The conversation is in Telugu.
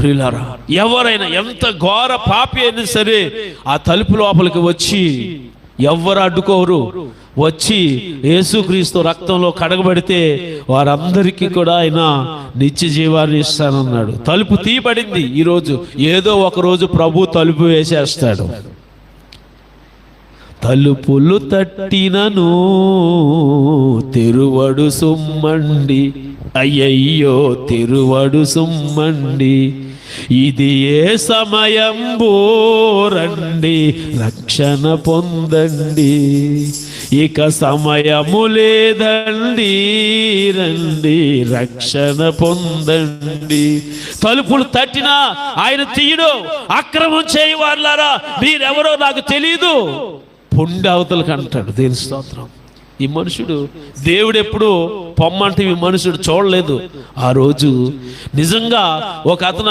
ప్రియులారా, ఎవరైనా ఎంత ఘోర పాపి అయినా సరే ఆ తలుపు లోపలికి వచ్చి ఎవ్వరు అడ్డుకోరు, వచ్చి యేసుక్రీస్తు రక్తంలో కడగబడితే వారందరికీ కూడా ఆయన నిత్య జీవాన్ని ఇస్తానన్నాడు. తలుపు తీయబడింది. ఈరోజు ఏదో ఒక రోజు ప్రభు తలుపు వేసేస్తాడు. తలుపులు తట్టినను తెరువడు సుమ్మండి, అయ్యయ్యో తెరువడు సుమ్మండి, ఇది ఏ సమయంబో రండి రక్షణ పొందండి, ఇక సమయము లేదండి రండి రక్షణ పొందండి. తలుపులు తట్టినా ఆయన తీయడు. అక్రమం చేయవారులారా మీరెవరో నాకు తెలీదు, పొండి అవతలకు అంటాడు. దేని స్తోత్రం. ఈ మనుషుడు దేవుడు ఎప్పుడు పొమ్మంటే ఈ మనుషుడు చూడలేదు. ఆ రోజు నిజంగా ఒక అతను